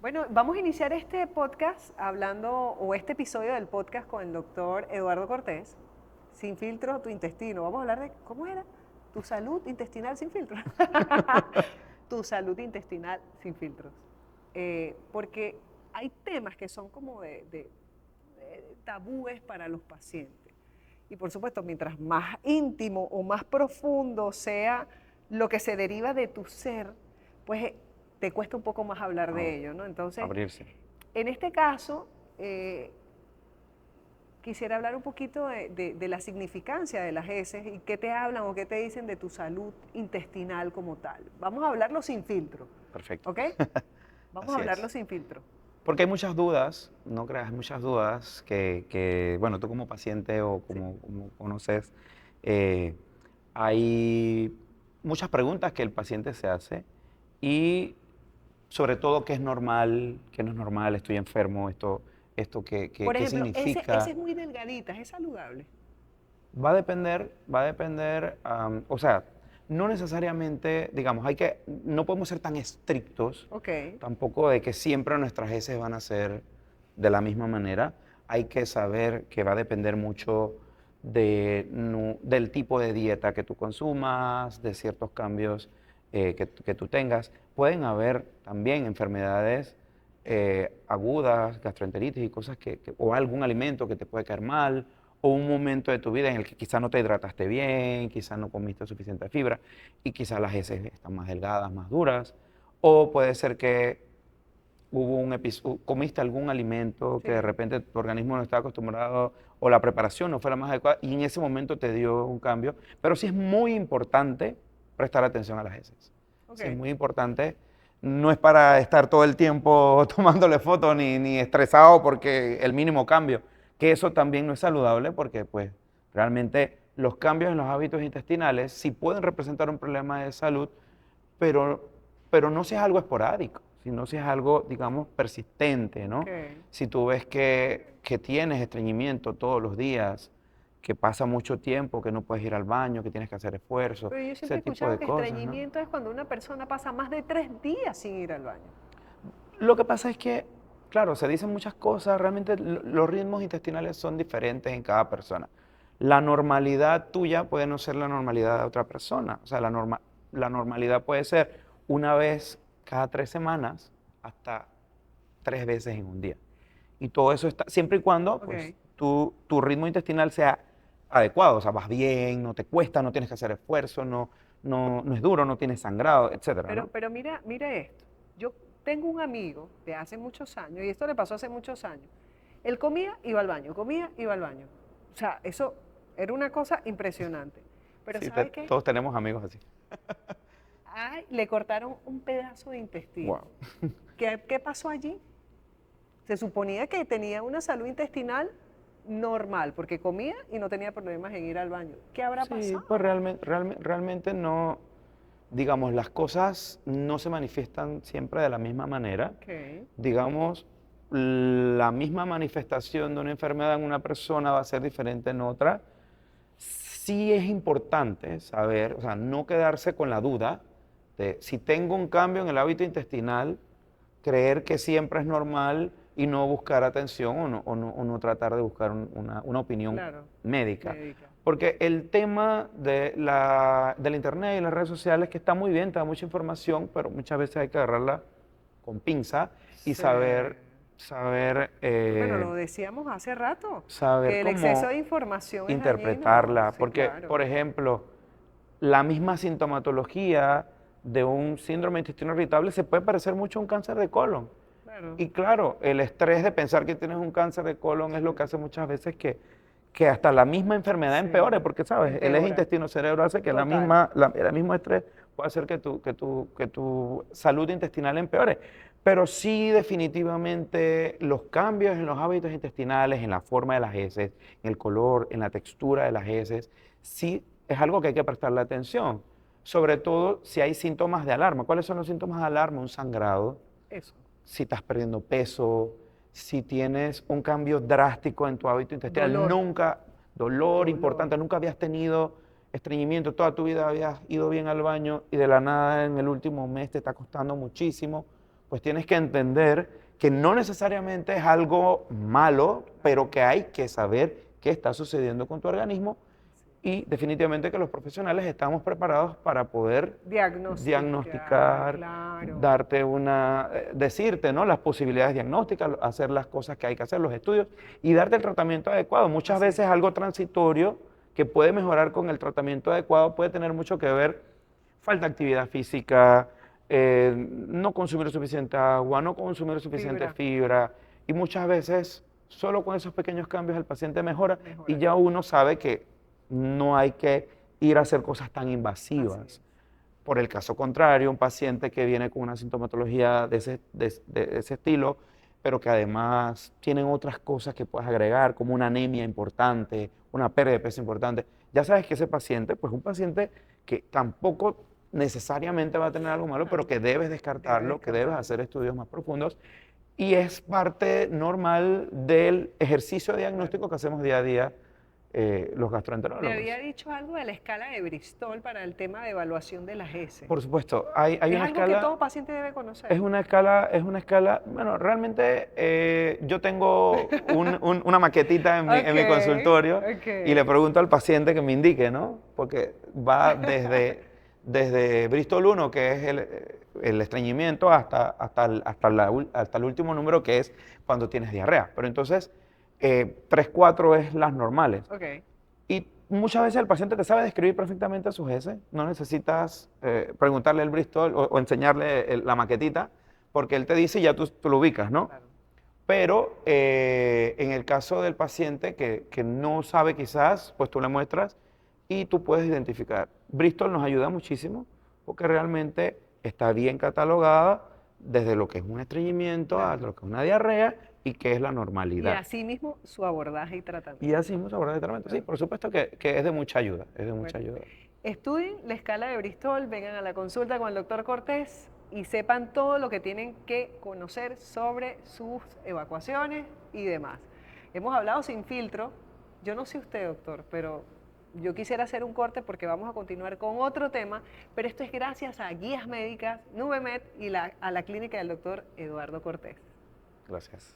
Bueno, vamos a iniciar este podcast hablando, o este episodio del podcast con el doctor Eduardo Cortés, Sin filtro, tu intestino. Vamos a hablar de, ¿cómo era? Tu salud intestinal sin filtros. Tu salud intestinal sin filtros. Porque hay temas que son como de tabúes para los pacientes. Y por supuesto, mientras más íntimo o más profundo sea lo que se deriva de tu ser, pues te cuesta un poco más hablar a- de ello, ¿no? Entonces, abrirse. en este caso, quisiera hablar un poquito de la significancia de las heces y qué te hablan o qué te dicen de tu salud intestinal como tal. Vamos a hablarlo sin filtro, Perfecto. ¿ok? Vamos a Así hablarlo es. sin filtro. Porque hay muchas dudas, no creas, hay muchas dudas bueno, tú como paciente o Sí. como conoces, eh, hay muchas preguntas que el paciente se hace y sobre todo qué es normal, qué no es normal, estoy enfermo, Por qué ejemplo, ese significa. es muy delgadita, es saludable. Va a depender, o sea, no necesariamente, digamos, no podemos ser tan estrictos Ok. tampoco de que siempre nuestras heces van a ser de la misma manera. Hay que saber que va a depender mucho del tipo de dieta que tú consumas, de ciertos cambios que tú tengas. Pueden haber también enfermedades agudas, gastroenteritis y cosas o algún alimento que te puede caer mal, o un momento de tu vida en el que quizás no te hidrataste bien, quizás no comiste suficiente fibra y quizás las heces están más delgadas, más duras, o puede ser que comiste algún alimento que de Sí. repente tu organismo no estaba acostumbrado o la preparación no fue la más adecuada y en ese momento te dio un cambio. Pero sí es muy importante prestar atención a las heces. Ok. Sí es muy importante. No es para estar todo el tiempo tomándole fotos ni estresado porque el mínimo cambio, que eso también no es saludable porque pues realmente los cambios en los hábitos intestinales sí pueden representar un problema de salud, pero, pero no si es algo esporádico, sino si es algo, digamos, persistente, Ok. ¿no? Si tú ves que tienes estreñimiento todos los días, que pasa mucho tiempo, que no puedes ir al baño, que tienes que hacer esfuerzo, Pero yo siempre ese he tipo escuchado de que cosas, ¿no? estreñimiento es cuando una persona pasa más de 3 días sin ir al baño. Lo que pasa es que, claro, se dicen muchas cosas, realmente los ritmos intestinales son diferentes en cada persona. La normalidad tuya puede no ser la normalidad de otra persona. O sea, la normalidad puede ser una vez cada 3 semanas hasta 3 veces en un día. Y todo eso está, siempre y cuando pues, Ok. tu ritmo intestinal sea adecuado, o sea, vas bien, no te cuesta, no tienes que hacer esfuerzo, no es duro, no tienes sangrado, etcétera, ¿no? Pero mira, mira esto. Yo tengo un amigo de hace muchos años, y esto le pasó hace muchos años. Él comía, iba al baño, comía, iba al baño. O sea, eso era una cosa impresionante. Pero Sí, ¿sabe qué? todos tenemos amigos así. Ay, le cortaron un pedazo de intestino. Wow. ¿Qué pasó allí? Se suponía que tenía una salud intestinal normal, porque comía y no tenía problemas en ir al baño. ¿Qué habrá Sí, pues pasado? realmente no, digamos, las cosas no se manifiestan siempre de la misma manera. Ok, Digamos, la misma manifestación de una enfermedad en una persona va a ser diferente en otra. Sí es importante saber, o sea, no quedarse con la duda de si tengo un cambio en el hábito intestinal, creer que siempre es normal y no buscar atención o no tratar de buscar una opinión claro, médica. médica. Porque el tema del internet y las redes sociales, que está muy bien, te da mucha información, pero muchas veces hay que agarrarla con pinza y Sí. Bueno, saber lo decíamos hace rato, saber que el exceso cómo de información es dañino. interpretarla. Sí, Porque, claro. por ejemplo, la misma sintomatología de un síndrome de intestino irritable se puede parecer mucho a un cáncer de colon. Claro. Y claro, el estrés de pensar que tienes un cáncer de colon es lo que hace muchas veces que hasta la misma enfermedad empeore, Sí. porque, ¿sabes? El eje Empeora. intestino-cerebro hace que Total. el mismo estrés puede hacer que tu salud intestinal empeore. Pero sí, definitivamente, los cambios en los hábitos intestinales, en la forma de las heces, en el color, en la textura de las heces, sí es algo que hay que prestarle atención. Sobre todo si hay síntomas de alarma. ¿Cuáles son los síntomas de alarma? Un sangrado, Eso. si estás perdiendo peso, si tienes un cambio drástico en tu hábito intestinal, Dolor. dolor Dolor. importante, nunca habías tenido estreñimiento, toda tu vida habías ido bien al baño y de la nada en el último mes te está costando muchísimo, pues tienes que entender que no necesariamente es algo malo, pero que hay que saber qué está sucediendo con tu organismo y definitivamente que los profesionales estamos preparados para poder diagnosticar, claro. darte decirte, ¿no?, las posibilidades diagnósticas, hacer las cosas que hay que hacer, los estudios y darte el tratamiento adecuado. Muchas Así veces es. algo transitorio que puede mejorar con el tratamiento adecuado puede tener mucho que ver, falta de actividad física, no consumir suficiente agua, no consumir suficiente fibra y muchas veces solo con esos pequeños cambios el paciente mejora. Y ya uno sabe que no hay que ir a hacer cosas tan invasivas. Por el caso contrario, un paciente que viene con una sintomatología de ese estilo, pero que además tienen otras cosas que puedes agregar, como una anemia importante, una pérdida de peso importante, ya sabes que ese paciente, pues un paciente que tampoco necesariamente va a tener algo malo, pero que debes descartarlo, que debes hacer estudios más profundos, y es parte normal del ejercicio diagnóstico que hacemos día a día los Me gastroenterólogos. había dicho algo de la escala de Bristol para el tema de evaluación de las heces. Por supuesto, hay Es una algo escala. que todo paciente debe conocer. Es una escala, bueno, realmente yo tengo una maquetita en mi consultorio y le pregunto al paciente que me indique, ¿no? Porque va desde Bristol 1, que es el estreñimiento, hasta el último número, que es cuando tienes diarrea. Pero entonces, 3, 4 es las normales. Y muchas veces el paciente te sabe describir perfectamente sus heces, no necesitas preguntarle el Bristol o enseñarle la maquetita, porque él te dice y ya tú lo ubicas, ¿no? Claro. Pero en el caso del paciente que no sabe quizás, pues tú le muestras y tú puedes identificar. Bristol nos ayuda muchísimo porque realmente está bien catalogada desde lo que es un estreñimiento a lo que es una diarrea y qué es la Y normalidad. así mismo su abordaje y tratamiento. Y así mismo abordar el tratamiento. Sí, por supuesto que es de mucha ayuda, es de mucha ayuda. Estudien la escala de Bristol, vengan a la consulta con el doctor Cortés y sepan todo lo que tienen que conocer sobre sus evacuaciones y demás. Hemos hablado sin filtro. Yo no sé usted, doctor, pero yo quisiera hacer un corte porque vamos a continuar con otro tema, pero esto es gracias a Guías Médicas, Nubemed y a la clínica del doctor Eduardo Cortés. Gracias.